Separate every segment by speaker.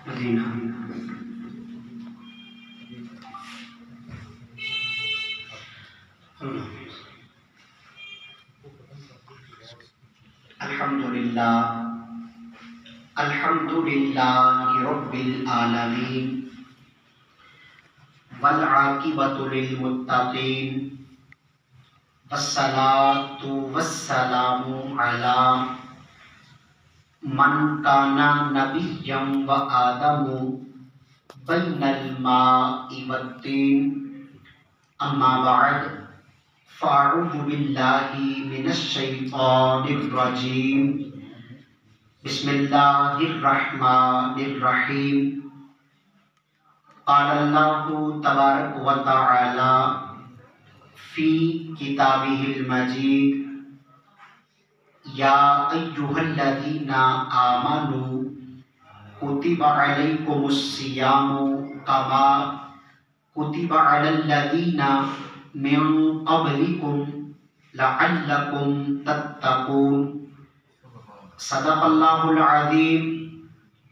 Speaker 1: مدینہ۔ الحمدللہ رب العالمین والعاقبۃ للمتقین والصلاۃ والسلام علی من کان نبیا وآدم بین الماء والطین، اما بعد فاعوذ باللہ من الشیطان الرجیم، بسم اللہ الرحمن الرحیم۔ قال اللہ تبارک و تعالی فی کتابہ المجید، یا ایہا الذین آمنوا کتب علیکم الصیام کما کتب علی الذین من قبلکم لعلکم تتقون۔ صدق اللہ العظیم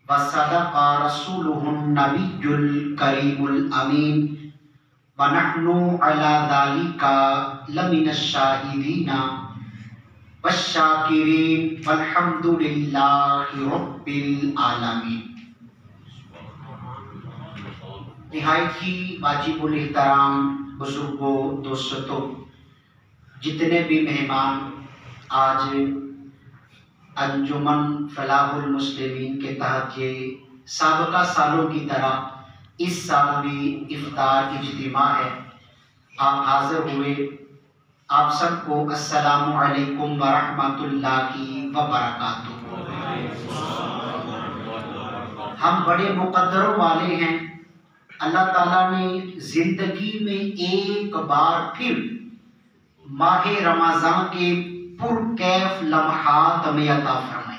Speaker 1: وصدق رسولہ النبی الکریم الامین، ونحن علی ذلک لمن الشاہدین والشاکرین، والحمد للہ رب العالمین۔ نہایت ہی واجب الاحترام بزرگوں، دوستوں، جتنے بھی مہمان آج انجمن فلاح المسلمین کے تحت یہ سابقہ سالوں کی طرح اس سال بھی افطار اجتماع ہے، آپ حاضر ہوئے، آپ سب کو السلام علیکم ورحمۃ اللہ وبرکاتہ۔ ہم بڑے مقدروں والے ہیں، اللہ تعالیٰ نے زندگی میں ایک بار پھر ماہ رمضان کے پرکیف لمحات ہمیں عطا فرمائے۔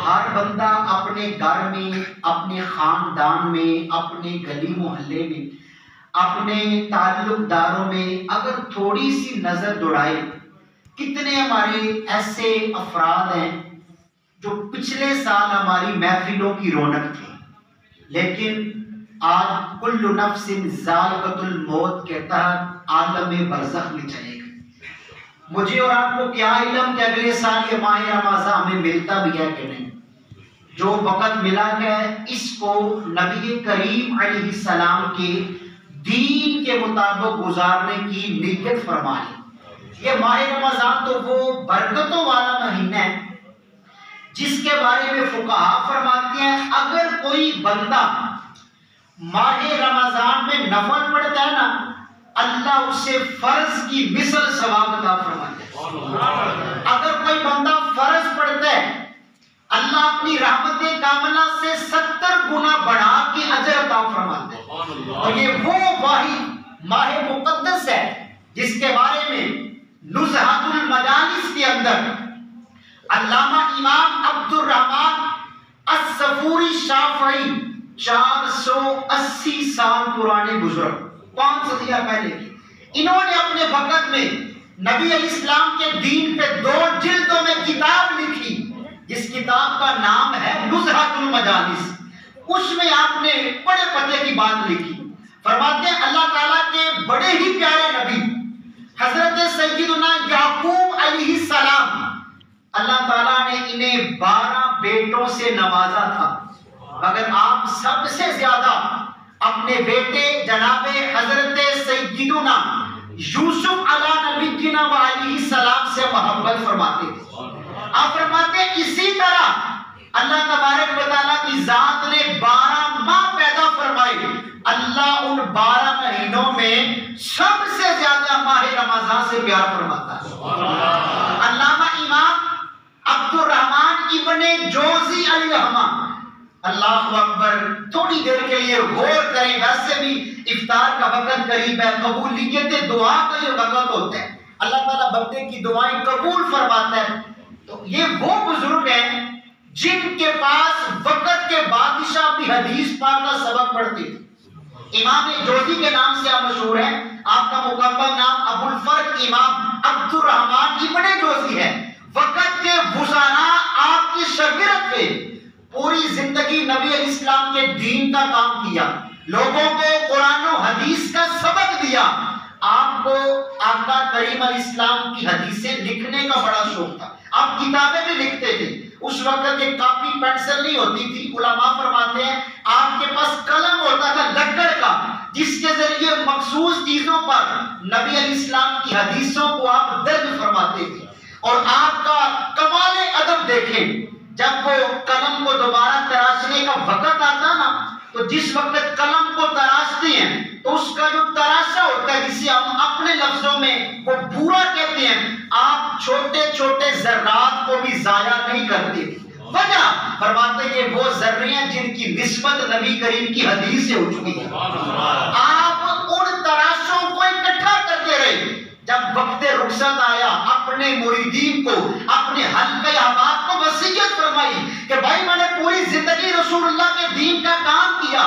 Speaker 1: ہر بندہ اپنے گھر میں، اپنے خاندان میں، اپنے گلی محلے میں، اپنے تعلق داروں میں اگر تھوڑی سی نظر دوڑائے، کتنے ہمارے ایسے افراد ہیں جو پچھلے سال ہماری محفلوں کی رونق تھی، لیکن آج کل نفس ذائقۃ الموت کے تحت عالم برزخ میں چلے گئے۔ مجھے اور آپ کو کیا علم کہ اگلے سال یہ ماہ رمضان ہمیں ملتا بھی ہے کہ نہیں۔ جو وقت ملا ہے اس کو نبی کریم علیہ السلام کے دین کے مطابق گزارنے کی نیت فرما لی۔ یہ ماہ رمضان تو وہ برکتوں والا مہینہ ہے جس کے بارے میں فقہا فرماتے ہیں اگر کوئی بندہ ماہ رمضان میں نفل پڑھتا ہے نا، اللہ اسے فرض کی مثل ثواب عطا فرماتا ہے۔ اگر کوئی بندہ فرض پڑھتا ہے، اللہ اپنی رحمت کاملہ سے 70 گنا بڑھا کے اجر عطا فرماتا ہے۔ اور یہ وہ واحد ماہ مقدس ہے جس کے بارے میں نزہۃ المجالس کے اندر علامہ امام عبد الرحمن الصفوری شافعی 480 سال پرانے بزرگ، 5 صدیہ پہلے کی، انہوں نے اپنے وقت میں نبی علیہ السلام کے دین پہ 2 جلدوں میں کتاب لکھی جس کتاب کا نام ہے نزہۃ المجالس۔ اس میں آپ نے بڑے پتے کی بات لکھی، فرماتے ہیں اللہ تعالیٰ کے بڑے ہی پیارے نبی حضرت سیدنا یعقوب علیہ السلام، اللہ تعالیٰ نے انہیں 12 بیٹوں سے نوازا تھا، مگر آپ سب سے زیادہ اپنے بیٹے جناب حضرت سیدنا یوسف علیہ نبینا و علیہ السلام سے محبت فرماتے تھے۔ آپ فرماتے ہیں اسی طرح اللہ تبارک و تعالیٰ کی ذات نے 12 ماہ پیدا فرمائے، اللہ ان 12 مہینوں میں سب سے زیادہ ماہ رمضان سے پیار فرماتا ہے۔ علامہ امام عبد الرحمن ابن جوزی علیہ، اللہ اکبر، تھوڑی دیر کے لیے غور کریں، ویسے بھی افطار کا وقت قریب ہے، قبولیت دعا کا یہ وقت ہوتا ہے، اللہ تعالیٰ بندے کی دعائیں قبول فرماتا ہے۔ تو یہ وہ بزرگ ہیں جن کے پاس وقت کے بادشاہ بھی حدیث پاک کا سبق پڑھتے تھے۔ امام جوزی کے نام سے آپ مشہور ہیں، آپ کا مکمل نام ابو الفرق امام عبد الرحمن ابن جوزی ہے۔ وقت کے وزراء آپ کے شاگرد تھے، پوری زندگی نبی علیہ السلام کے دین کا کام کیا، لوگوں کو قرآن و حدیث کا سبق دیا۔ آپ کو آقا کریم علیہ السلام کی حدیثیں لکھنے کا بڑا شوق تھا، آپ کتابیں بھی لکھتے تھے۔ اس وقت ایک کاپی پینسل نہیں ہوتی تھی، علماء فرماتے ہیں آپ کے پاس قلم ہوتا تھا لکڑ کا، جس کے ذریعے مخصوص چیزوں پر نبی علیہ السلام کی حدیثوں کو آپ درج فرماتے تھے۔ اور آپ کا کمال ادب دیکھیں، جب وہ قلم کو دوبارہ تراشنے کا وقت آتا نا، تو جس وقت قلم کو تراشتے ہیں تو اس کا جو تراشا ہوتا ہے، جسے ہم اپنے لفظوں میں وہ بورا کہتے ہیں، آپ چھوٹے چھوٹے ذرات کو بھی ضائع نہیں کرتے۔ وجہ فرماتے ہیں وہ ذرے ہیں جن کی نسبت نبی کریم کی حدیث سے ہو چکی ہے۔ آپ ان تراشوں کو اکٹھا کرتے رہے۔ جب وقت رخصت آیا، اپنے مریدین کو، اپنے حلقہ احباب کو وصیت فرمائی کہ بھائی میں نے پوری زندگی رسول اللہ کے دین کا کام کیا،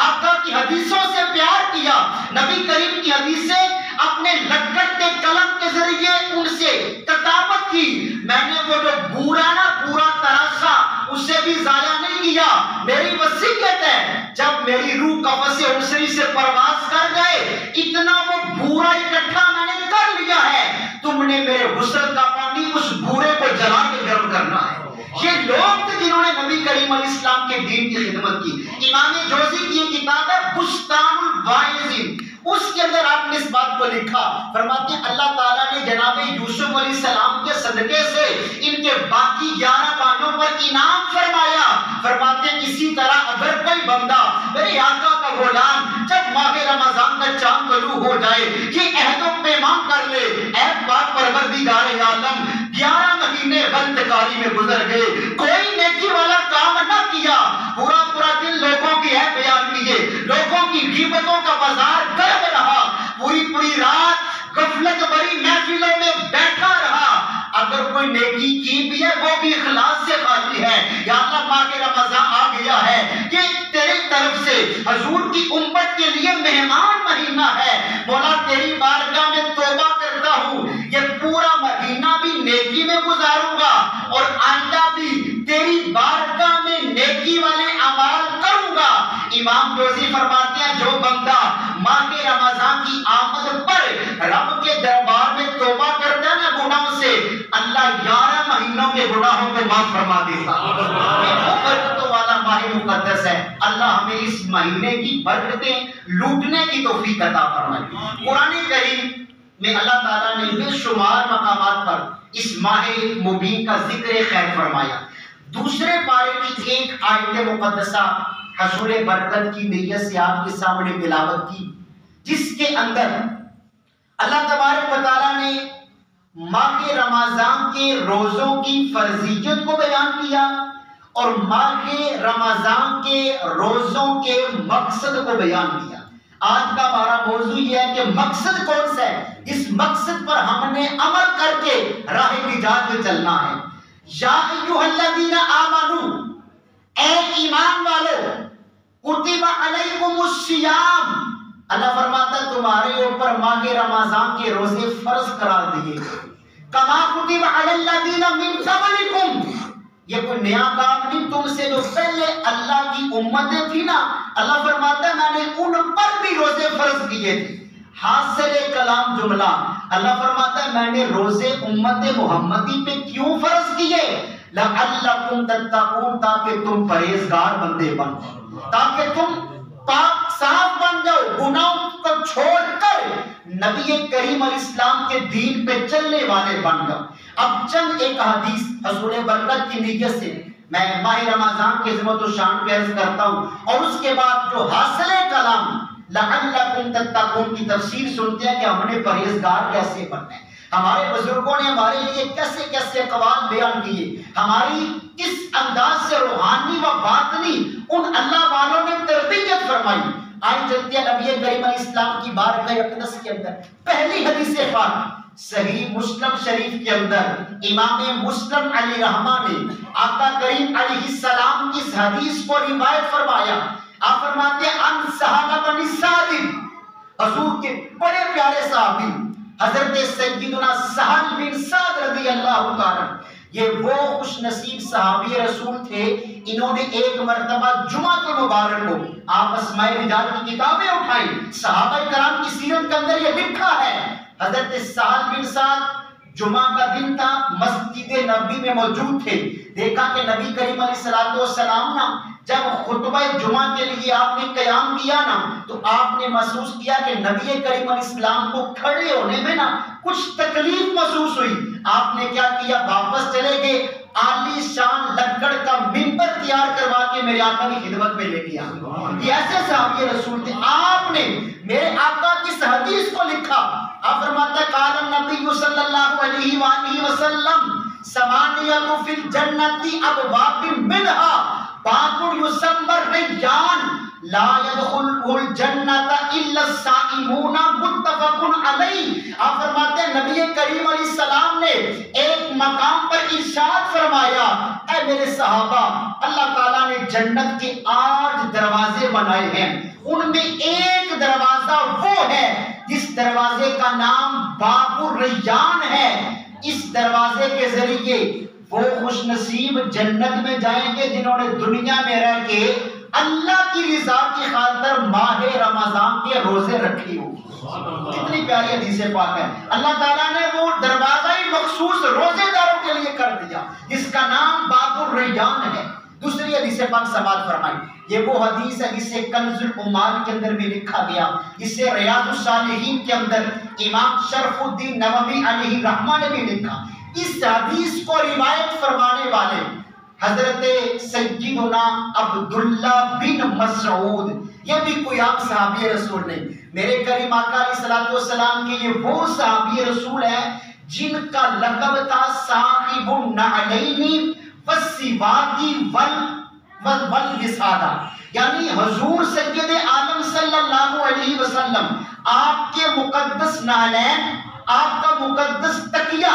Speaker 1: آقا کی حدیثوں سے پیار کیا، نبی کریم کی حدیثیں اپنے لکڑ کے قلم کے ذریعے ان سے کتابت کی، میں نے وہ جو پورا تراشا اسے بھی ضائع نہیں کیا۔ میری وصیت ہے جب میری روح قبض انسری سے پرواز کر گئے، اتنا وہ بورا اکٹھا میں نے کر لیا ہے، تم نے میرے غسل کا پانی اس بورے کو جلا کے گرم کرنا ہے۔ یہ لوگ تھے جنہوں نے نبی کریم علیہ السلام کے دین کی خدمت کی۔ امام جوزی کی یہ کتاب ہے بستان الواعظین، اس کے اندر آپ نے اس بات کو لکھا، فرماتے ہیں اللہ تعالیٰ نے جناب یوسف علیہ السلام کے صدقے سے ان کے باقی 11 بانوں پر انعام فرمایا۔ فرماتے ہیں اسی طرح اگر کوئی بندہ میرے آقا کا غلام جب ماہ رمضان کا چاند طلوع ہو جائے یہ عہد و پیمان کر لے، اے پاک پروردگار عالم 11 مہینے غلطکاری میں گزر گئے، کوئی نیکی والا کام نہ کیا، پورا دن لوگوں کی عیب بیان کیے، لوگوں کی غیبتوں کا بازار گرم رہا، پوری رات غفلت بری محفلوں میں بیٹھا رہا، اگر کوئی نیکی کی بھی ہے وہ بھی اخلاص سے خالی ہے۔ یا اللہ ماہ رمضان آ گیا ہے، یہ تیری طرف سے حضور کی امت کے لیے مہمان مہینہ ہے، مولا تیری بارگاہ میں توبہ کرتا ہوں، یہ پورا مہینہ بھی نیکی میں گزاروں گا اور آئندہ بھی تیری بارگاہ میں نیکی والے اعمال کروں گا۔ امام جوزی فرماتے ہیں جو بندہ ماہ رمضان کی آمد پر رب کے دربار میں توبہ کرتا ہے نا گناہوں سے، اللہ 11 مہینوں کے گناہوں کو معاف فرما دیتا۔ یہ برکتوں والا ماہ مقدس ہے، اللہ ہمیں اس مہینے کی برکتیں لوٹنے کی توفیق عطا فرمائے۔ قرآن کریم میں اللہ تعالیٰ نے بے شمار مقامات پر اس ماہ مبین کا ذکر خیر فرمایا۔ دوسرے پارے کی ایک آیت مقدسہ حصول برکت کی نیت سے آپ کے سامنے تلاوت کی، جس کے اندر اللہ تبارک و تعالیٰ نے ماہ رمضان کے روزوں کی فرضیت کو بیان کیا اور ماہ رمضان کے روزوں کے مقصد کو بیان کیا۔ آج کا ہمارا موضوع یہ ہے کہ مقصد کون سا ہے، اس مقصد پر ہم نے عمل کر کے راہ نجات میں چلنا ہے۔ یا ایھا الذین آمنوا، اے ایمان والو، کتب علیکم الصیام، اللہ فرماتا ہے تمہارے اوپر ماہ رمضان کے روزے فرض قرار دیے کما کتب علی الذین من قبلکم، یہ کوئی نیا کام نہیں، تم سے جو پہلے اللہ کی امتیں تھی نا، اللہ فرماتا ہے میں نے ان پر بھی روزے فرض کیے تھے۔ حاصل کلام جملہ، اللہ فرماتا ہے میں نے روزے امت محمدی پہ کیوں فرض کیے؟ لعلکم تتقون، تاکہ تم پرہیزگار بندے بن جاؤ، تاکہ تم پاک صاف بن جاؤ، گناہوں کو چھوڑ کر نبی کریم علیہ السلام کے دین پہ چلنے والے بن جاؤ۔ اب چند ایک حدیث حصول برکت کی نیت سے میں ماہ رمضان کی عظمت و شان کو عرض کرتا ہوں، اور اس کے بعد جو حاصل کلام لعلکم تتقون کی تفسیر سنتے ہیں کہ ہم نے پرہیزگار کیسے بننا ہے۔ ہمارے بزرگوں نے ہمارے لیے کیسے کیسے اقوال بیان کیے، ہماری کس انداز سے روحانی و باطنی ان اللہ والوں نے تربیت فرمائی۔ آئیں چلتے ہیں نبی کریم علیہ السلام کی بارگاہ اقدس کے اندر، پہلی حدیث پاک صحیح مسلم شریف کے اندر امام مسلم علی رحمہ نے آقا کریم علیہ السلام کی اس حدیث کو روایت فرمایا۔ آپ فرماتے ہیں ان سہل بن سعد، حضور کے بڑے پیارے صحابی حضرت سیدنا سہل بن سعد رضی اللہ تعالی، یہ وہ خوش نصیب صحابی رسول تھے، انہوں نے ایک مرتبہ جمعہ کے مبارک کو آپ اسماء رجال کی کتابیں اٹھائی، صحابہ کرام کی سیرت کے اندر یہ لکھا ہے، حضرت سعد بن سعد جمعہ کا دن تھا، مسجد نبی میں موجود تھے، دیکھا کہ نبی کریم علیہ السلام نا جب خطبہ جمعہ کے لیے آپ نے قیام کیا نا تو آپ نے محسوس کیا کہ نبی کریم علیہ السلام کو کھڑے ہونے میں نا کچھ تکلیف محسوس ہوئی، آپ نے کیا کیا، واپس چلے گئے، عالی شان لکڑ کا منبر تیار کروا کے میرے آقا کی خدمت میں لے گیا۔ یہ ایسے صحابی رسول تھے، آپ نے میرے آقا کی اس حدیث کو لکھا، آپ فرماتے ہیں قال النبی صلی اللہ علیہ وآلہ وسلم ثمانیۃ فی الجنۃ ابواب منها باب یسمى الریان لا يدخل الجنۃ الا الصائمون متفق علیہ۔ آپ فرماتے ہیں نبی کریم علیہ السلام نے ایک مقام پر ارشاد فرمایا، اے میرے صحابہ، اللہ تعالیٰ نے جنت کے 8 دروازے بنائے ہیں، ان میں ایک دروازہ وہ ہے جس دروازے کا نام باب الریان ہے، اس دروازے کے ذریعے وہ خوش نصیب جنت میں جائیں گے جنہوں نے دنیا میں رہ کے اللہ کی رضا کی خاطر ماہ رمضان کے روزے رکھی ہو۔ کتنی پیاری حدیث پاک ہے، اللہ تعالیٰ نے وہ دروازہ ہی مخصوص روزے داروں کے لیے کر دیا جس کا نام باب الریان ہے۔ دوسری حدیث پاک سماعت فرمائی، یہ وہ حدیث ہے جسے کنز العمال کے اندر بھی لکھا گیا، جسے ریاض الصالحین کے اندر امام شرف الدین نووی علیہ رحمہ نے بھی لکھا۔ اس حدیث کو روایت فرمانے والے حضرت سیدنا عبداللہ بن مسعود، یہ بھی کوئی عام صحابی رسول نہیں، میرے کریم آقا علیہ السلام کے یہ وہ صحابی رسول ہیں جن کا لقب تھا صاحب النعلین والسواک والوسادہ، یعنی حضور سید عالم صلی اللہ علیہ وسلم آپ کے مقدس نعلین، آپ کا مقدس تکیہ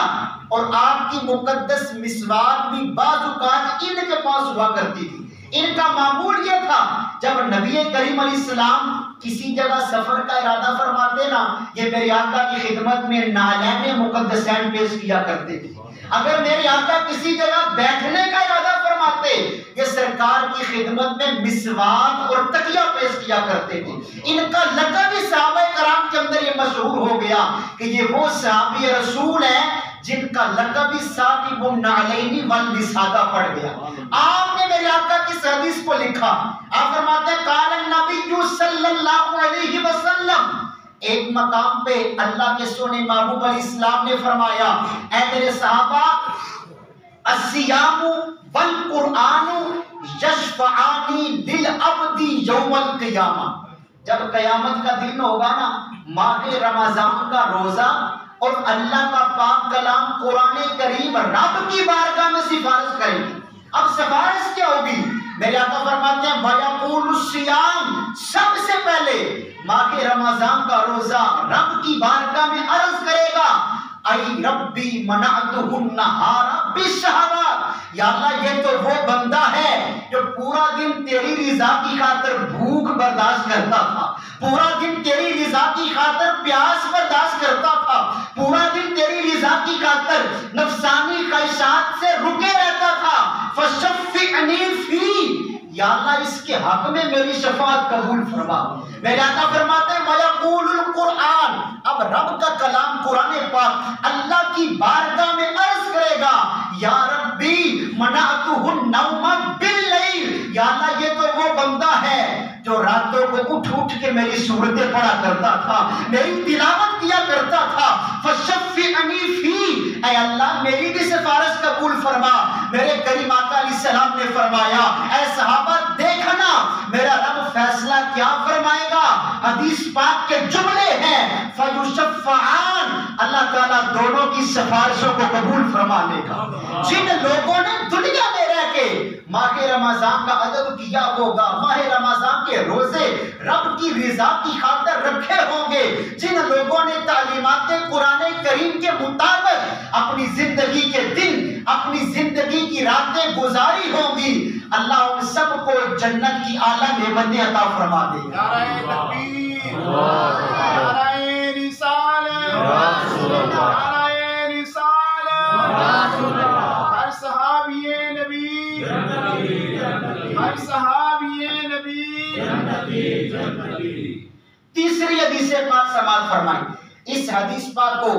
Speaker 1: اور آپ کی مقدس مسواک بھی بعض اوقات ان کے پاس ہوا کرتی تھی۔ ان کا معمول یہ تھا جب نبی کریم علیہ السلام کسی جگہ سفر کا ارادہ فرماتے نا، یہ میرے آقا کی خدمت میں نعلین مقدسین پیش کیا کرتے تھے۔ اگر میرے آقا کسی جگہ بیٹھنے کا ارادہ فرماتے، یہ سرکار کی خدمت میں مسواک اور تکیہ پیش کیا کرتے تھے۔ ان کا لقب بھی صحابہ کرام کے اندر یہ مشہور ہو گیا کہ یہ وہ صحابی رسول ہیں جن کا لقب بھی صاحب النعلین والوسادہ پڑ گیا۔ آپ نے میرے آقا کی اس حدیث کو لکھا، آپ فرماتے ہیں قال النبی صلی اللہ علیہ وسلم، ایک مقام پہ اللہ کے سونے محبوب علیہ السلام نے فرمایا، اے میرے صحابہ، الصیام والقرآن یشفعان للعبد یوم القیامہ، جب قیامت کا دن ہوگا نا، ماہ رمضان کا روزہ اور اللہ کا پاک کلام قرآن کریم رب کی بارگاہ میں سفارش کریں گے۔ اب سفارش کیا ہوگی؟ میرے آقا فرماتے ہیں وَيَقُولُ الصِّيَامُ، سب سے پہلے ماہ رمضان کا روزہ رب کی بارگاہ میں عرض کرے گا، اَيْ رَبِّي مَنَعْتُهُ النَّهَارَ بِالشَّهَوَاتِ، یا اللہ یہ تو وہ بندہ ہے جو پورا دن تیری رضا کی خاطر بھوک برداشت کرتا تھا، پورا دن تیری رضا کی خاطر پیاس برداشت کرتا تھا، پورا دن تیری رضا کی خاطر نفسانی خواہشات سے رکے رہتا تھا، فَشَفِّعْنِي فِيهِ، یا اللہ اس کے حق میں میری شفاعت قبول فرما۔ میرے آقا فرماتے ہیں وَيَقُولُ الْقُرْآنِ، اب رب کا کلام قرآن پاک اللہ کی بارگاہ میں عرض کرے گا، یا ربی منعتہ النوم باللیل، یا اللہ یہ تو وہ بندہ ہے جو راتوں کو اٹھ اٹھ کے میری سورتیں پڑھا کرتا تھا، میری تلاوت کیا کرتا تھا، فَشَفِّعْنِي فِيهِ، اے اللہ میری بھی سفارش قبول فرما۔ میرے کریم آقا علیہ السلام نے فرمایا، اے صحابہ دیکھنا میرا رب فیصلہ کیا فرمائے گا، حدیث پاک کے جملے ہیں فَيُشَفَّعَانِ، اللہ تعالیٰ دونوں کی سفارشوں کو قبول فرما لے گا۔ جن لوگوں نے دنیا میں رہ کے ماہ رمضان کا ادب کیا ہوگا، ماہ رمضان کے روزے رب کی رضا کی خاطر رکھے ہوں گے، جن لوگوں نے تعلیمات قرآن کریم کے مطابق اپنی زندگی کے دن، اپنی زندگی کی راتیں گزاری ہوں گی، اللہ ان سب کو جنت کی اعلیٰ نعمتیں عطا فرما دے گا۔
Speaker 2: نعرہ تکبیر، نعرہ رسالت، نعرہ رسالت، ہر صحابی نبی ہر صحابی نبی
Speaker 1: تیسری حدیث پاک سماعت فرمائیں. اس حدیث پاک کو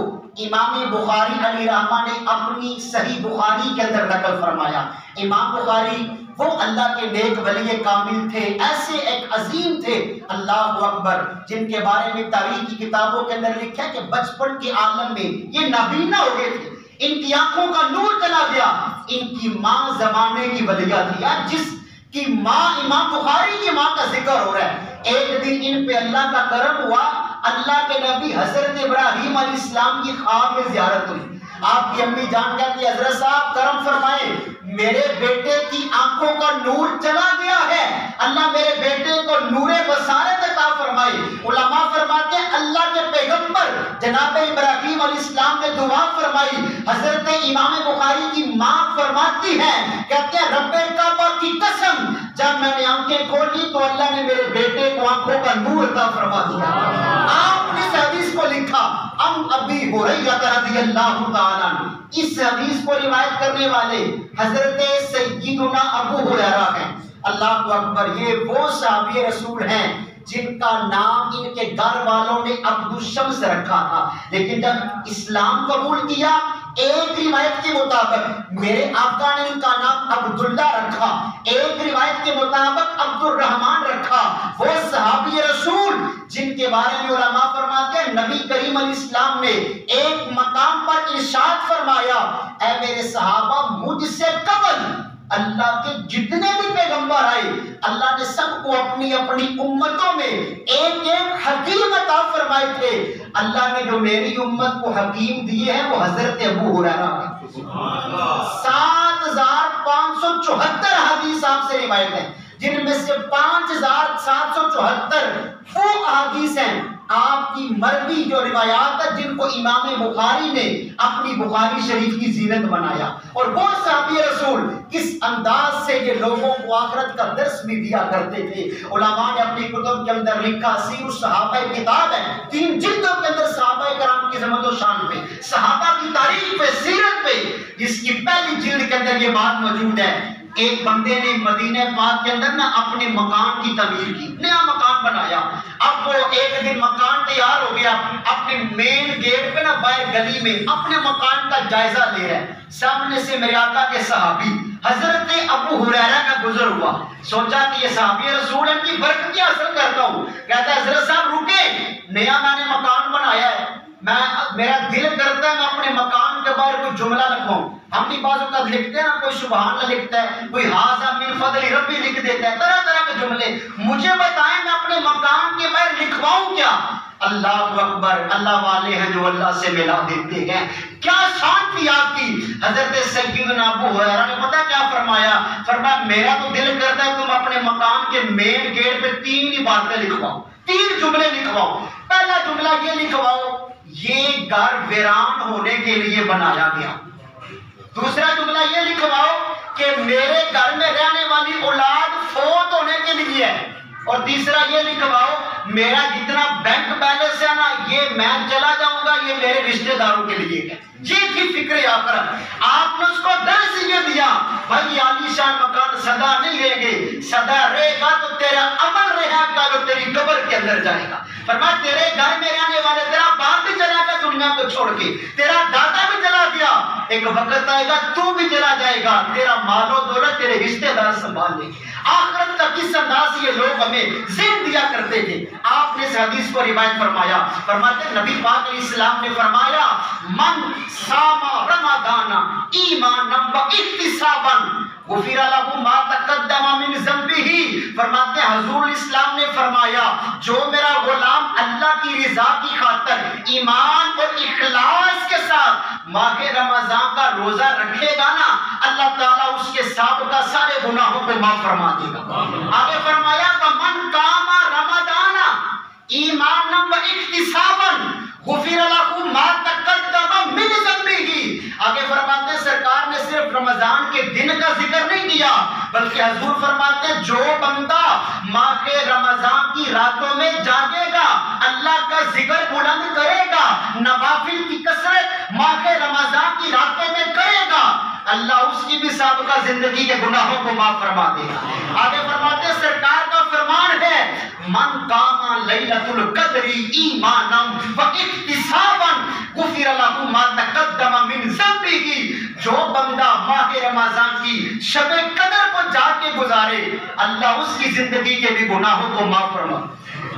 Speaker 1: امام بخاری علیہ رحمہ نے اپنی صحیح بخاری کے اندر نقل فرمایا. امام بخاری وہ اللہ کے نیک ولی کامل تھے، ایسے ایک عظیم تھے، اللہ اکبر، جن کے بارے میں تاریخ کی کتابوں کے اندر لکھا ہے کہ بچپن کے عالم میں یہ نابینا ہو گئے تھے، ان کی آنکھوں کا نور چلا گیا. ان کی ماں زمانے کی ولیہ تھی. آج جس کی ماں امام بخاری کی ماں کا ذکر ہو رہا ہے، ایک دن ان پہ اللہ کا کرم ہوا. اللہ کے نبی حضرت ابراہیم علیہ السلام کی خواب میں زیارت ہوئی. آپ کی امی جان کہتی حضرت صاحب کرم فرمائے، میرے بیٹے کی آنکھوں کا نور چلا گیا ہے، اللہ میرے بیٹے کو نور بصارت عطا فرمائے. علماء فرماتے ہیں اللہ کے پیغمبر جناب ابراہیم علیہ السلام نے دعا فرمائی. حضرت امام بخاری کی ماں فرماتی ہیں، کہتے ہیں رب کعبہ کی قسم، جب میں نے آنکھیں کھولی تو اللہ نے میرے بیٹے کو آنکھوں کا نور عطا فرما دیا. آپ نے اس حدیث کو لکھا ام ابی ہریرہ رضی اللہ تعالیٰ عنہ. اس حدیث کو روایت کرنے والے حضرت سیدنا ابو ہریرہ ہیں. اللہ اکبر، یہ وہ صحابی رسول ہیں جن کا نام ان کے گھر والوں نے عبد الشمس رکھا تھا، لیکن جب اسلام قبول کیا ایک روایت کے مطابق میرے آقا نے ان کا نام عبداللہ رکھا، ایک روایت کے مطابق عبد الرحمن رکھا. وہ صحابی رسول جن کے بارے میں علماء فرماتے ہیں نبی کریم علیہ السلام نے ایک مقام پر ارشاد فرمایا، اے میرے صحابہ، مجھ سے قبل اللہ کے جتنے بھی پیغمبر آئے اللہ نے سب کو اپنی اپنی امتوں میں ایک ایک حکیم عطا فرمائے تھے. اللہ نے جو میری امت کو حکیم دیے ہیں وہ حضرت ابو ہریرہ ہیں. 7574 حدیث آپ سے روایت ہیں، جن میں سے 5774 وہ احادیث ہیں آپ کی مروی جو روایات ہیں جن کو امام بخاری نے اپنی بخاری شریف کی زینت بنایا. اور وہ صحابی رسول کس انداز سے یہ لوگوں کو آخرت کا درس بھی دیا کرتے تھے. علماء نے اپنی کتب کے اندر لکھا، سیر الصحابہ کتاب ہے 3 جلدوں کے اندر صحابہ کرام کی عظمت و شان پہ، صحابہ کی تاریخ پہ، سیرت پہ، جس کی پہلی جلد کے اندر یہ بات موجود ہے. ایک بندے نے مدینہ پاک کے اندر نا اپنے مکان کی تعمیر کی، نیا مکان بنایا. اب وہ ایک دن مکان تیار ہو گیا، اپنے مین گیٹ پہ نا باہر گلی میں اپنے مکان کا جائزہ لے رہا ہے. سامنے سے میرے آقا کے صحابی حضرت ابو ہریرہ کا گزر ہوا. سوچا کہ یہ صحابی رسول ان کی برکت حاصل کرتا ہوں. کہتا ہے حضرت صاحب رکے، نیا میں نے مکان بنایا ہے، میرا دل کرتا ہے میں اپنے مکان کے باہر کوئی جملہ لکھواؤں. ہم بھی بعض اوقات لکھتے ہیں نا، کوئی سبحان اللہ لکھتا ہے، کوئی ھذا من فضل ربی لکھ دیتا ہے، طرح طرح کے جملے. مجھے بتائیں میں اپنے مکان کے باہر لکھواؤں کیا؟ اللہ اکبر، اللہ والے ہیں جو اللہ سے ملا دیتے ہیں. کیا شان تھی آپ کی. حضرت سیدنا ابو ہریرہ نے پتہ کیا فرمایا؟ فرمایا میرا تو دل کرتا ہے تم اپنے مکان کے مین گیٹ پہ 3 ہی باتیں لکھواؤ، 3 جملے لکھواؤ. پہلا جملہ یہ لکھواؤ، یہ گھر ویران ہونے کے لیے بنایا گیا. دوسرا جملہ یہ لکھواؤ کہ میرے گھر میں رہنے والی اولاد فوت ہونے کے لیے ہے. اور تیسرا یہ لکھواؤ میرا جتنا بینک بیلنس ہے نا یہ میں چلا جاؤں گا، یہ میرے رشتہ داروں کے لیے ہے. یہ تھی فکر آخرت. آپ نے اس کو درس یہ دیا، بھائی عالی شان مکان سدا نہیں رہے گے، سدا رہے گا تو تیرا عمل رہے گا جو تیری قبر کے اندر جائے گا. فرمایا تیرے گھر میں رہنے والے، تیرا باپ بھی چلا گیا دنیا کو چھوڑ کے، تیرا دادا بھی چلا گیا، ایک وقت آئے گا تو بھی چلا جائے گا، تیرا مال و دولت تیرے رشتہ دار سنبھال لیں گے. آخرت کا کس انداز یہ لوگ ہمیں ذہن دیا کرتے تھے. آپ نے اس حدیث کو روایت فرمایا، فرماتے نبی پاک علیہ السلام نے فرمایا من صام رمضان ایمانا و احتسابا غفر له ما تقدم من ذنبه. فرماتے ہیں حضور اسلام نے فرمایا جو میرا غلام اللہ کی رضا کی خاطر ایمان اور اخلاص کے ساتھ ماہ رمضان کا روزہ رکھے گا نا، اللہ تعالیٰ اس کے سابقہ سارے گناہوں کو معاف فرما دے گا. آگے فرمایا من قام رمضان ایمانا و احتسابا غفر له ما تقدم من ذنبه. آگے فرماتے ہیں سرکار نے صرف رمضان کے دن کا ذکر نہیں کیا بلکہ حضور فرماتے ہیں جو بندہ ماہ رمضان کی راتوں میں جاگے گا، اللہ کا ذکر بلند کرے گا، نوافل کی کثرت ماہ رمضان کی راتوں میں کرے گا، اللہ اس کی بھی سابقہ زندگی کے گناہوں کو معاف فرما دے گا۔ آگے فرماتے ہیں سرکار کا فرمان ہے من قام لیلۃ القدر ایمانا واحتسابا غفر له ما تقدم من ذنبه، جو بندہ ماہ رمضان کی شب قدر کو جا کے گزارے اللہ اس کی زندگی کے بھی گناہوں کو معاف فرما۔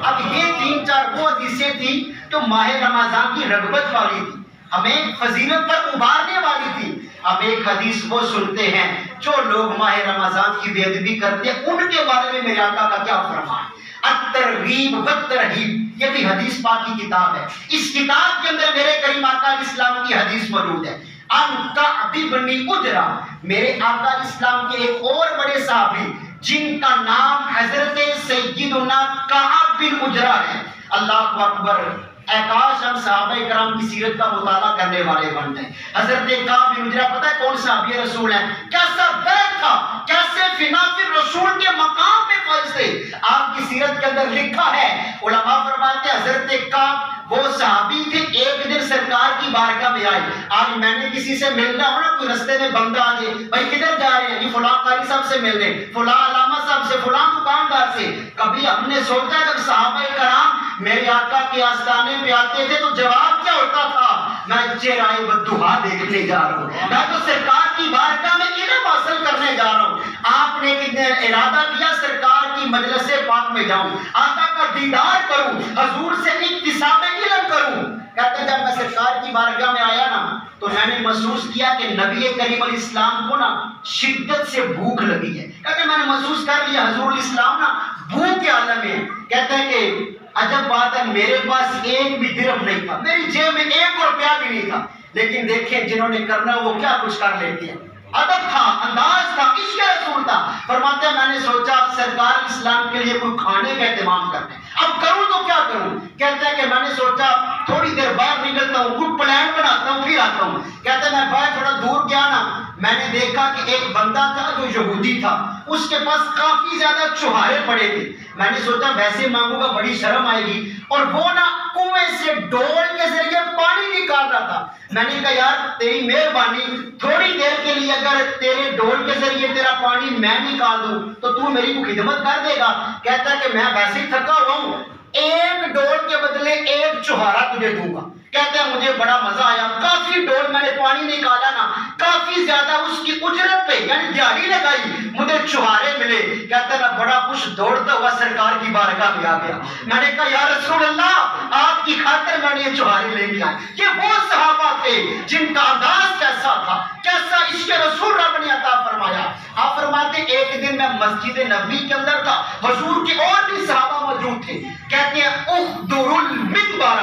Speaker 1: اب یہ 3-4 وہ حدیثیں تھیں تو ماہ رمضان کی رغبت والی تھی، ہمیں فضیلت پر ابھارنے والی تھی۔ اب ایک حدیث وہ سنتے ہیں جو لوگ ماہ رمضان کی بے ادبی کرتے ہیں، ان کے بارے میں میرے آقا کا کیا فرمان ہے۔ الترغیب والترہیب، یہ بھی حدیث پاک کی کتاب ہے، اس کتاب کے اندر میرے کریم آقا اسلام کی حدیث موجود ہے۔ ان کعب بن عجرہ، میرے آقا اسلام کے ایک اور بڑے صحابی جن کا نام حضرت سیدنا کعب بن عجرہ ہے۔ اللہ اکبر، کاش ہم صحابہ کرام کی سیرت کا مطالعہ کرنے والے بن جائیں۔ حضرت کعب بن عجرہ پتہ ہے کون صحابی رسول ہیں؟ کیسا درد تھا، کیسے فنا فی رسول کے مقام پہ فائز تھے۔ آپ کی سیرت کے اندر لکھا ہے، علماء فرماتے ہیں حضرت کعب وہ صحابی تھے، ایک دن سرکار کی بارگاہ میں آئے۔ آج میں نے کسی سے ملنا ہو نا، کوئی رستے میں بندہ آ جائے، بھائی کدھر جا رہے ہیں؟ یہ فلاں قاری صاحب سے ملنے، فلاں علامہ صاحب سے، فلاں دکاندار سے۔ کبھی ہم نے سوچا جب صحابہ کرام میرے آقا کے آستانے پہ آتے تھے تو جواب کیا ہوتا تھا؟ میں چہرہ بددعا دیکھنے جا رہا ہوں، میں تو سرکار کی بارگاہ میں علم حاصل کرنے جا رہا ہوں۔ آپ نے کتنے ارادہ کیا سرکار کی مجلس پاک میں جاؤں، آقا کا دیدار کروں، حضور سے اکتساب علم کروں۔ کہتے جب میں سرکار کی بارگاہ میں آیا نا تو میں نے محسوس کیا کہ نبی کریم علیہ السلام کو نا شدت سے بھوک لگی ہے۔ کہتے میں نے محسوس کر لیا حضور علیہ السلام نا بھوک کے عالم میں۔ کہتے ہیں کہ عجب بات ہے، میرے پاس ایک بھی درہم نہیں تھا، میری جیب میں 1 روپیہ بھی نہیں تھا، لیکن دیکھیں جنہوں نے کرنا وہ کیا کچھ کر لیتے ہیں۔ ادب تھا، انداز تھا، عشق رسول تھا۔ فرماتے ہیں میں نے سوچا سرکار اسلام کے لیے کوئی کھانے کا اہتمام کرنا ہے، اب کروں تو کیا کروں؟ کہتے ہیں کہ میں نے سوچا تھوڑی دیر بعد نکلتا ہوں، کچھ پلان بناتا ہوں پھر آتا ہوں۔ کہتے ہیں میں باہر تھوڑا دور گیا نا، میں نے دیکھا کہ ایک بندہ تھا جو یہودی تھا، اس کے پاس کافی زیادہ چوہارے پڑے تھے۔ میں نے سوچا ویسے مانگوں گا بڑی شرم آئے گی، اور وہ نا کنویں سے ڈول کے ذریعے پانی نکال رہا تھا۔ میں نے کہا یار تیری مہربانی، تھوڑی دیر کے لیے اگر تیرے ڈول کے ذریعے تیرا پانی میں نکال دوں تو تو میری کو خدمت کر دے گا؟ کہتا ہے کہ میں ویسے ہی تھکا ہوا ہوں، 1 ڈول کے بدلے 1 چوہارا تجھے دوں گا۔ کہتے ہیں مجھے بڑا مزہ آیا، کافی ڈول میں نے پانی نکالا نا، کافی زیادہ اس کی اجرت پہ یعنی دیہڑی لگائی، مجھے چوہارے ملے۔ کہتے ہیں میں بڑا خوش دوڑتا ہوا سرکار کی بارگاہ میں آ گیا۔ میں نے کہا یا رسول اللہ آپ کی خاطر میں نے یہ چوہارے لے کے آئے۔ یہ وہ صحابہ تھے جن کا انداز کیسا تھا، کیسا عشق رسول رب نے عطا فرمایا۔ آپ فرماتے ایک دن میں مسجد نبوی کے اندر تھا، حضور کے اور بھی صحابہ موجود تھے۔ کہتے ہیں احضروا المنبر،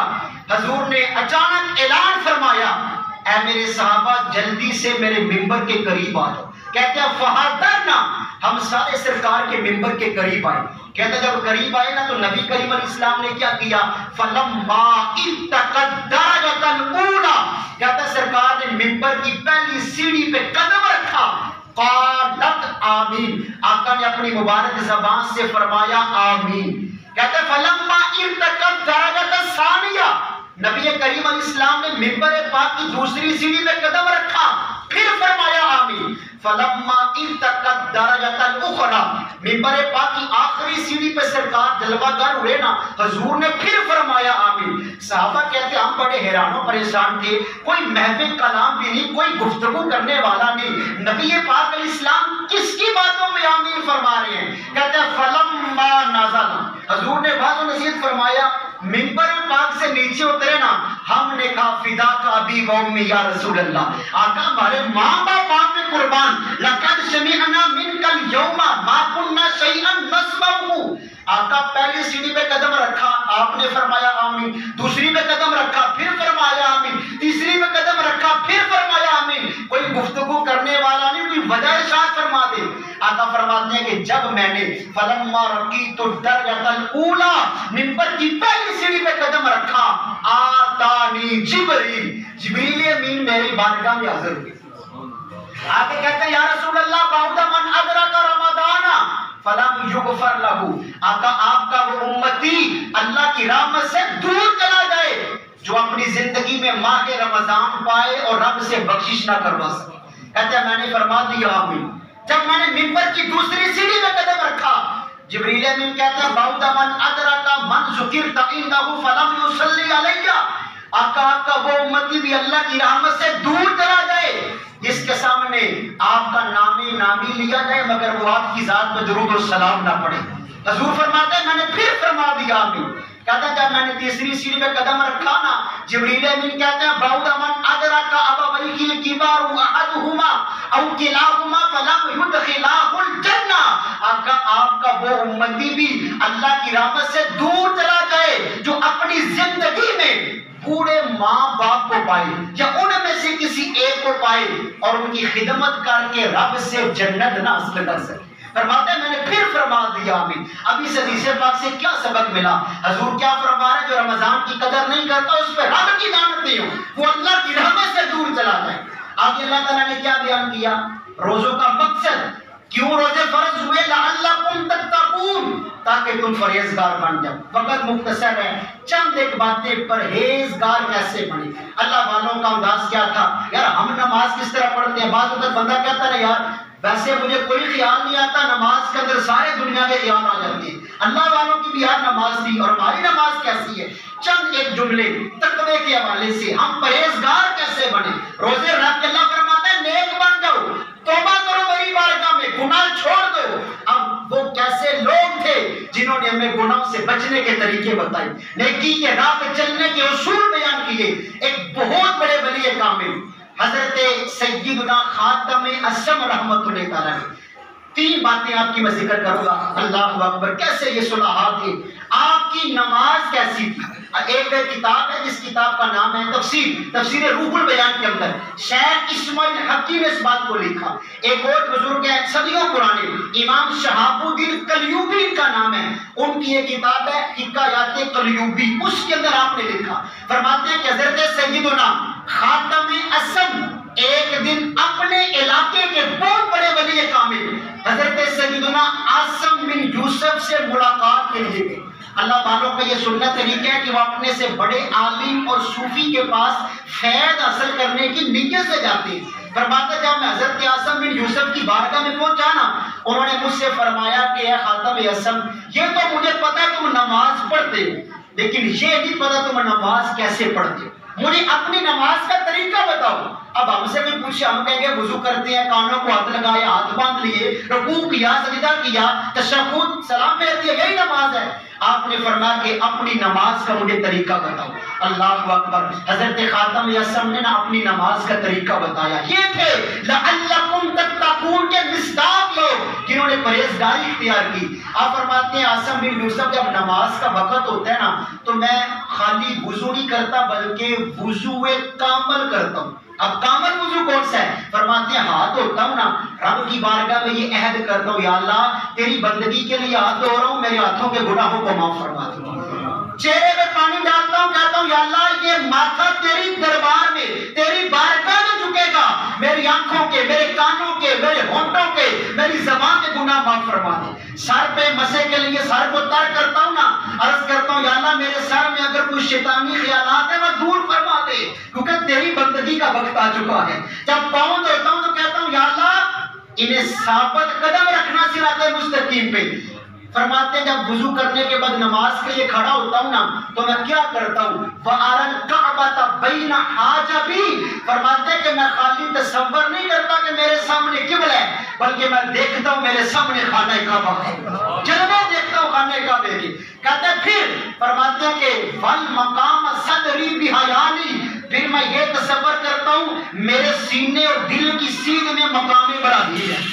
Speaker 1: حضور نے اچانک اعلان فرمایا اے میرے صحابہ جلدی سے میرے ممبر کے قریب آ جاؤ۔ کہتے ہیں فحضرنا، ہم سارے سرکار کے ممبر کے قریب آئے۔ کہتے ہیں جب قریب آئے نا تو نبی کریم علیہ السلام نے کیا کیا؟ فلما ارتقى الدرجة الأولى، کہتے ہیں سرکار نے ممبر کی پہلی سیڑھی پہ قدم رکھا، قالت آمین، آقا نے اپنی مبارک زبان سے فرمایا آمین۔ کہتے ہیں فلما ارتقى الدرجة الثانية، نبی کریم علیہ السلام نے ممبر پاک کی دوسری سیڑھی پہ قدم رکھا، پھر فرمایا آمین۔ فلما ارتقى الدرجة الأخرى، ممبر پاک کی آخری سیڑھی پہ سرکار جلوہ گر ہوئے نا، حضور نے پھر فرمایا آمین۔ صحابہ کہتے ہیں ہم بڑے حیران و پریشان تھے، کوئی محفل کلام بھی نہیں، کوئی گفتگو کرنے والا نہیں، نبی پاک علیہ السلام کس کی باتوں میں آمین فرما رہے ہیں؟ کہتے ہیں فلما نزل، حضور نے بعض و نصیحت فرمایا، ممبر پاک سے نیچے اترے نا، ہم نے کہا فدا کا ابی و امی یا رسول اللہ، آقا ہمارے ماں باپ آپ پہ قربان، لقد سمعنا منک اليوم ما كنا شيئا نسمعه۔ آقا پہلی سیڑھی پہ قدم رکھا، آپ نے فرمایا آمین، دوسری پہ قدم رکھا پھر فرمایا آمین، تیسری پہ قدم رکھا پھر فرمایا آمین۔ کوئی گفتگو کرنے والا نہیں، کوئی وجہ ارشاد فرما دے۔ آقا فرماتے ہیں کہ جب میں نے فلما رقیت الدرجة الأولى، ممبر کی پہلی سیڑھی پہ قدم رکھا، آتانی جبریل، جبریل امین میری بارگاہ میں حاضر ہوئے۔ آگے کہتے ہیں یا رسول اللہ بعد من ادرک رمضان فلم یغفر لہ، آقا آپ کا وہ امتی اللہ کی رحمت سے دور چلا جائے جو اپنی زندگی میں ماہ رمضان پائے اور رب سے بخشش نہ کروا سکے۔ کہتے ہیں میں نے فرما دیا آمین۔ جب میں نے ممبر کی دوسری سیڑھی میں قدم رکھا، جبریل امین کہتے ہیں بعد من ادرک من ذکرت عنہ فلم یصلی علیہ، آقا وہ امتی بھی اللہ کی رحمت سے دور چلا جائے جس کے سامنے آپ کا نامی لیا جائے مگر وہ آپ کی ذات پر درود و سلام نہ پڑے۔ حضور فرماتے ہیں میں نے پھر فرما دیا آمین۔ کہتا ہے جب میں نے تیسری سیڑھی پہ قدم رکھا نا، جبریل امین کہتے ہیں بعد من ادرک ابویہ الکبار احدہما او کلاہما فلم یدخلہ الجنہ، آقا آپ کا وہ امتی بھی اللہ کی رحمت سے دور چلا جائے جو اپنی زندگی میں بوڑھے ماں باپ کو پائے یا ان میں سے کسی ایک کو پائے اور ان کی خدمت کر کے رب سے جنت نہ حاصل کر سکے۔ فرماتے ہیں میں نے پھر فرما دیا آمین۔ اب اس حدیث پاک سے کیا سبق ملا؟ حضور کیا فرما رہے ہیں؟ جو رمضان کی قدر نہیں کرتا اس پہ رب کی لعنت نہیں ہو، وہ اللہ کی رحمت سے دور چلا جائے۔ آگے اللہ تعالیٰ نے کیا بیان کیا؟ روزوں کا مقصد کیوں روزے فرض ہوئے؟ لعلکم تتقون، تاکہ تم پرہیزگار بن جاؤ۔ وقت مختصر ہے، چند ایک باتیں پرہیزگار کیسے بنے۔ اللہ والوں کا انداز کیا تھا؟ یار ہم نماز کس طرح پڑھتے ہیں؟ بعض وقت بندہ کہتا ہے یار ویسے مجھے کوئی خیال نہیں آتا، نماز کے اندر سارے دنیا کے خیال آ جاتے ہیں۔ اللہ والوں کی بھی یار نماز تھی اور ہماری نماز کیسی ہے؟ چند ایک جملے تقوی کے حوالے سے ہم پرہیزگار کیسے بنے۔ روزے رکھ کے اللہ فرماتا ہے نیک بن جاؤ، توبہ کرو میری بارگاہ میں، گناہ چھوڑ دو۔ اب وہ کیسے لوگ تھے جنہوں نے ہمیں گناہ سے بچنے کے طریقے بتائے، نیکی کے راہ پہ چلنے کے اصول بیان کیے۔ ایک بہت بڑے ولی کامل حضرت سیدنا خاتم اسم رحمت اللہ تعالیٰ، تین باتیں آپ کی میں ذکر کروں گا۔ اللہ اکبر، کیسے یہ صلاحات تھے، آپ کی نماز کیسی تھی۔ ایک کتاب ہے جس کتاب کا نام ہے تفسیر روح البیان کے اندر شیخ اسماعیل حقی نے اس بات کو لکھا۔ ایک اور بزرگ ہیں صدیوں پرانے، امام شہاب الدین کلیوبی کا نام ہے، ان کی ایک کتاب ہے حکایات کلیوبی، اس کے اندر آپ نے لکھا، فرماتے ہیں کہ حضرت سیدنا خاتم اسم ایک دن اپنے علاقے کے بہت بڑے ولی کامل حضرت سیدنا عاصم بن یوسف سے ملاقات کے لیے گئے۔ اللہ والوں کا یہ سنت طریقہ ہے کہ وہ اپنے سے بڑے عالم اور صوفی کے پاس فیض حاصل کرنے کی نیت سے جاتے ہیں۔ فرماتے جب میں حضرت عاصم بن یوسف کی بارگاہ میں پہنچا نا، انہوں نے مجھ سے فرمایا کہ اے خاتم اسم، یہ تو مجھے پتا تم نماز پڑھتے ہو، لیکن یہ نہیں پتا تم نماز کیسے پڑھتے ہو، مجھے اپنی نماز کا طریقہ بتاؤ۔ اب ہم سے بھی پوچھے، ہم کہیں گے وضو کرتے ہیں، کانوں کو ہاتھ لگائے، ہاتھ باندھ لیے، رکوع کیا، سجدہ کیا، تشہد، سلام پھیر دیا، یہی نماز ہے۔ آپ نے فرمایا کہ اپنی نماز کا مجھے طریقہ بتاؤ۔ اللہ اکبر، حضرت خاتم اسم نے اپنی نماز کا طریقہ بتایا۔ یہ تھے لعلکم تتقون کے مصداق لوگ جنہوں نے پرہیزگاری اختیار کی۔ آپ فرماتے ہیں عاصم بن یوسف جب نماز کا وقت ہوتا ہے نا تو میں خالی وضو نہیں کرتا بلکہ وضو کامل کرتا ہوں۔ اب کامل وضو کون سا ہے؟ فرماتے ہیں ہاتھ دھوتا ہوں نا، رب کی بارگاہ میں یہ عہد کرتا ہوں یا اللہ تیری بندگی کے لیے ہاتھ دھو رہا ہوں، میرے ہاتھوں کے گناہوں کو معاف فرما دے۔ چہرے پہ پانی ڈالتا ہوں، کہتا ہوں یا اللہ یہ ماتھا تیری دربار میں تیری بارگاہ میں جھکے گا، میری آنکھوں کے، میرے کانوں کے، میرے ہونٹوں کے، میری زبان کے گناہ معاف فرما دے۔ سر پہ مسے کے لیے سر کو تر کرتا ہوں نا، عرض کرتا ہوں یا اللہ میرے سر میں اگر کوئی شیطانی خیالات ہیں وہ دور فرما دے، کیونکہ تیری بندگی کا وقت آ چکا ہے۔ جب پاؤں دھوتا ہوں تو کہتا ہوں یا اللہ انہیں ثابت قدم رکھنا صراط مستقیم پہ۔ فرماتے ہیں جب وضو کرنے کے بعد نماز کے لیے کھڑا ہوتا ہوں نا تو میں کیا کرتا ہوں؟ وَأَرَى الْكَعْبَةَ بَيْنَ حَاجَبِي، فرماتے ہیں کہ میں خالی تصور نہیں کرتا کہ میرے سامنے قبلہ ہے، بلکہ میں دیکھتا ہوں میرے سامنے خانہ کعبہ ہے، جلوے دیکھتا ہوں خانہ کعبے کی۔ کہتے ہیں پھر فرماتے ہیں کہ وَالْمَقَامَ صَدْرِي بِحَيَانِي، پھر میں یہ تصور کرتا ہوں میرے سینے اور دل کی سیدھ میں مقام ابراہیم ہے۔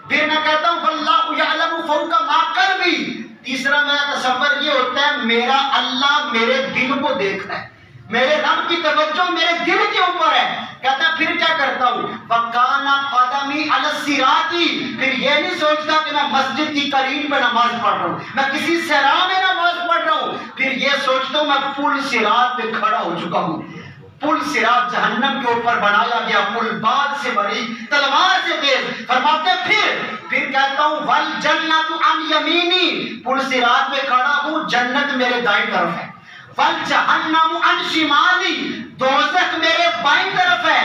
Speaker 1: پھر میں کہتا ہوں فَاللَّهُ يَعْلَمُ فَوْقَ مَا قَلْبِي، تیسرا میرا تصور یہ ہوتا ہے میرا اللہ میرے دل کو دیکھتا ہے، میرے رب کی توجہ میرے دل کے اوپر ہے۔ کہتا ہے پھر کیا کرتا ہوں؟ وَكَانَ قَدَمِي عَلَى الصِّرَاطِ، پھر یہ نہیں سوچتا کہ میں مسجد کی قریب میں نماز پڑھ رہا ہوں، میں کسی صحرا میں نماز پڑھ رہا ہوں، پھر یہ سوچتا ہوں میں پل صراط پہ کھڑا ہو چکا ہوں۔ پل صراط جہنم کے اوپر بنایا گیا پل، بال سے بھری، تلوار سے تیز۔ فرماتے پھر کہتا ہوں وَالْجَنَّةُ عَنْ يَمِينِي، پل صراط میں کھڑا ہوں، جنت میرے دائیں طرف ہے۔ وَالْجَهَنَّمُ عَنْ شِمَالِي، دوزخ میرے بائیں طرف ہے۔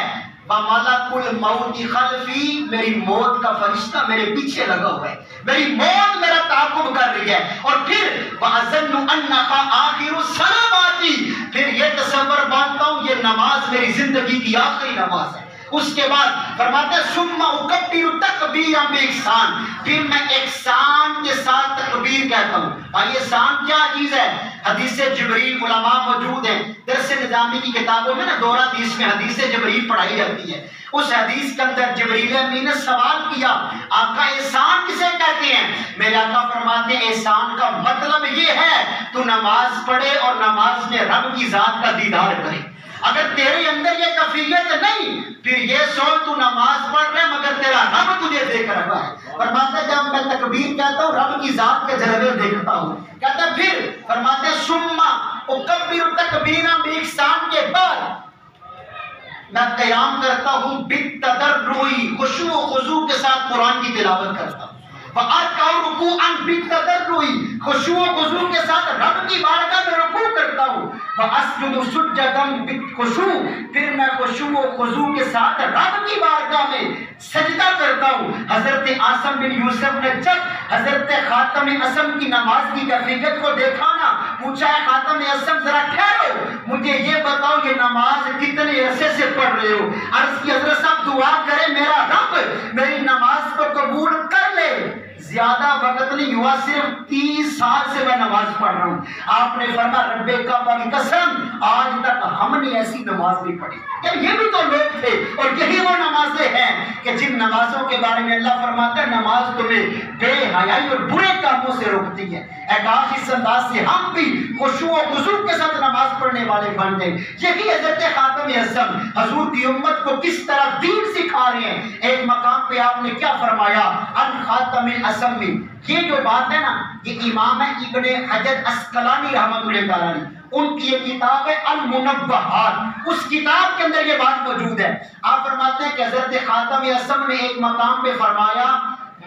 Speaker 1: وَمَلَكُ الْمَوْتِ خَلْفِي، میری موت کا فرشتہ میرے پیچھے لگا ہوا ہے، میری موت میرا تعاقب کر رہی ہے. اور پھر وَأَظَنُّ أَنَّهَا آخِرُ الصَّلَوَاتِ، پھر یہ تصور باندھتا ہوں یہ نماز میری زندگی کی آخری نماز ہے. اس کے بعد فرماتے ہیں ثم اکبر تکبیرا باحسان، پھر میں احسان کے ساتھ تکبیر کہتا ہوں. بھائی احسان کیا چیز ہے؟ حدیث جبریل علماء موجود ہیں درس نظامی کی کتابوں میں نا دورہ حدیث میں حدیث جبریل پڑھائی جاتی ہے. اس حدیث کے اندر جبریل امین نے سوال کیا آقا احسان کسے کہتے ہیں؟ میرے آقا فرماتے ہیں احسان کا مطلب یہ ہے تو نماز پڑھے اور نماز میں رب کی ذات کا دیدار کرے. اگر تیرے اندر یہ کیفیت نہیں پھر یہ سوچ تو نماز پڑھ رہے مگر تیرا رب تجھے دیکھ رہا ہے. فرماتے جب میں تکبیر کہتا ہوں رب کی ذات کے جلوے دیکھتا ہوں. کہتا ہے پھر فرماتے ثم اکبر تکبیرا باحسان کے بعد میں قیام کرتا ہوں بالتضرع، خشوع و خضوع کے ساتھ قرآن کی تلاوت کرتا ہوں. وارکع رکوعا بالتضرع، خشوع و خضوع کے ساتھ رب کی بارگاہ میں رکوع کرتا ہوں. واسجد سجدا بالخشوع، پھر میں خشوع و خضوع کے ساتھ رب کی بارگاہ میں سجدہ کرتا ہوں. حضرت عاصم بن یوسف نے جب حضرت خاتم اعظم کی نماز کی کیفیت کو دیکھا نا پوچھا ہے خاتم اعظم ذرا ٹھہرو مجھے یہ بتاؤ یہ نماز کتنے عرصے سے پڑھ رہے ہو؟ عرض کی حضرت صاحب دعا کرے میرا رب میری نماز کو قبول کر لے. زیادہ وقت نہیں ہوا صرف 30 سال سے میں نماز پڑھ رہا ہوں. آپ نے فرمایا رب کعبہ کی قسم آج تک ہم نے ایسی نماز نہیں پڑھی. یعنی یہ بھی تو لوگ تھے اور یہی وہ نمازیں ہیں کہ جن نمازوں کے بارے میں اللہ فرماتا ہے نماز تمہیں بے حیائی اور برے کاموں سے روکتی ہے. اے کاش اس انداز سے ہم بھی خشوع و خضوع کے ساتھ نماز پڑھنے والے بن گئے. یہی حضرت خاتم اعظم حضور کی امت کو کس طرح دین سکھا رہے ہیں. ایک مقام پہ آپ نے کیا فرمایا ان خاتم الاعظم، یہ جو بات ہے نا یہ امام ہے ابن حجر اسقلانی رحمۃ اللہ علیہ ان کی یہ کتاب ہے المنبہات، اس کتاب کے اندر یہ بات موجود ہے. آپ فرماتے ہیں کہ حضرت خاتم اعظم نے ایک مقام پہ فرمایا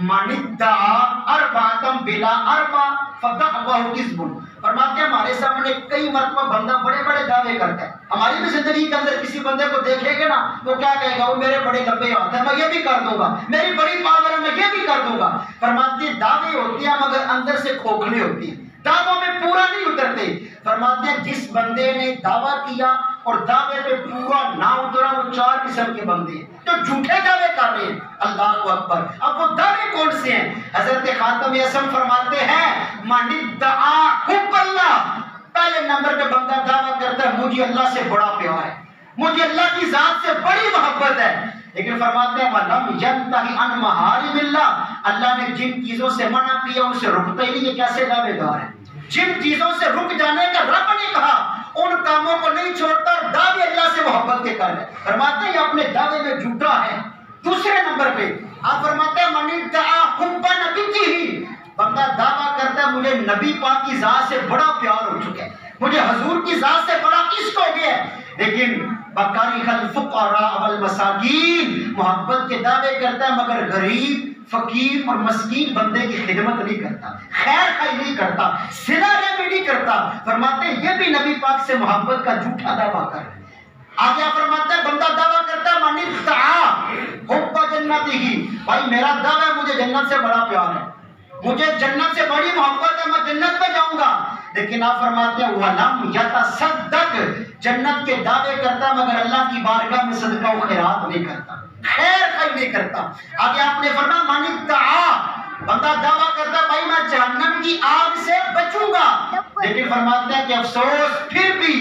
Speaker 1: من ادعا اربعۃ بلا اربع فدعواه کذب. فرماتے ہیں ہمارے سامنے کئی مرتبہ بندہ بڑے بڑے دعوے کرتا ہے. ہماری بھی زندگی کے اندر کسی بندے کو دیکھیں گے نا وہ کیا کہے گا وہ میرے بڑے لمبے ہاتھ ہیں میں یہ بھی کر دوں گا، میری بڑی پاور ہے میں یہ بھی کر دوں گا. فرماتے ہیں دعوے ہوتے ہیں مگر اندر سے کھوکھلے ہوتے ہیں، دعووں میں پورا نہیں اترتے. فرماتے ہیں جس بندے نے دعویٰ کیا اور دعوے پہ پورا نہ اترا وہ 4 قسم کے بندے ہیں جو جھوٹے دعوے کر رہے ہیں. اللہ اکبر. اب وہ دعوے کون سے ہیں؟ حضرت خاتم اعظم فرماتے ہیں من ادعا حب اللہ، پہلے نمبر پہ بندہ دعویٰ کرتا ہے مجھے اللہ سے بڑا پیار ہے، مجھے اللہ کی ذات سے بڑی محبت ہے. لیکن فرماتے ہیں وَلَمْ يَنْتَهِ عَنْ مَحَارِمِ اللَّهِ، اللہ نے جن چیزوں سے منع کیا ان سے رکتا ہی نہیں. یہ کیسے دعوے دار ہیں؟ جن چیزوں سے رک جانے کا رب نے کہا ان کاموں کو نہیں چھوڑتا اور دعوے اللہ سے محبت کے کر رہے. فرماتے ہیں یہ اپنے دعوے میں جھوٹا ہے. دوسرے نمبر پہ آپ فرماتے ہیں من ادعا حب نبیہ، بندہ دعویٰ کرتا ہے مجھے نبی پاک کی ذات سے بڑا پیار ہو چکا ہے، مجھے حضور کی ذات سے بڑا عشق ہو گیا ہے. لیکن بکاری الفقراء والمساکین، محبت کے دعوے کرتا ہے مگر غریب فقیر اور مسکین بندے کی خدمت نہیں کرتا، خیر خواہی نہیں کرتا، صلہ رحمی نہیں کرتا. فرماتے ہیں یہ بھی نبی پاک سے محبت کا جھوٹا دعویٰ کر رہا ہے. آگے فرماتا ہے بندہ دعویٰ کرتا ہے من ادعا حب جنتہ، بھائی میرا دعویٰ ہے مجھے جنت سے بڑا پیار ہے، مجھے جنت سے بڑی محبت ہے، میں جنت میں جاؤں گا. لیکن آپ فرماتے ہیں وَلَمْ يَتَصَدَّقْ، جنت کے دعوے کرتا مگر اللہ کی بارگاہ میں صدقہ و خیرات نہیں کرتا، خیر خیر نہیں کرتا. آگے آپ نے فرمایا من ادعا، بندہ دعویٰ کرتا بھائی میں جہنم کی آگ سے بچوں گا. لیکن فرماتے ہیں کہ افسوس پھر بھی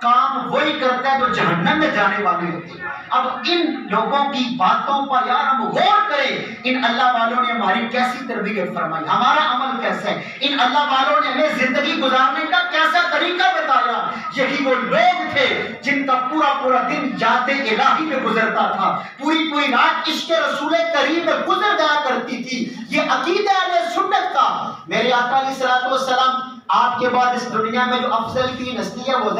Speaker 1: کام وہی کرتا ہے جو جہنم میں جانے والے ہوتے ہیں. اب ان لوگوں کی باتوں پر یار ہم غور کریں، ان اللہ والوں نے ہماری کیسی تربیت فرمائی، ہمارا عمل کیسا ہے، ان اللہ والوں نے ہمیں زندگی گزارنے کا کیسا طریقہ بتایا. یہی وہ لوگ تھے جن کا پورا پورا دن یاد الہی میں گزرتا تھا، پوری پوری رات عشق رسول کریم میں گزر جایا کرتی تھی. یہ عقیدہ اہل سنت کا. میرے آقا علیہ الصلوۃ والسلام آپ کے بعد اس دنیا میں جو افضل کی ہستی ہے وہ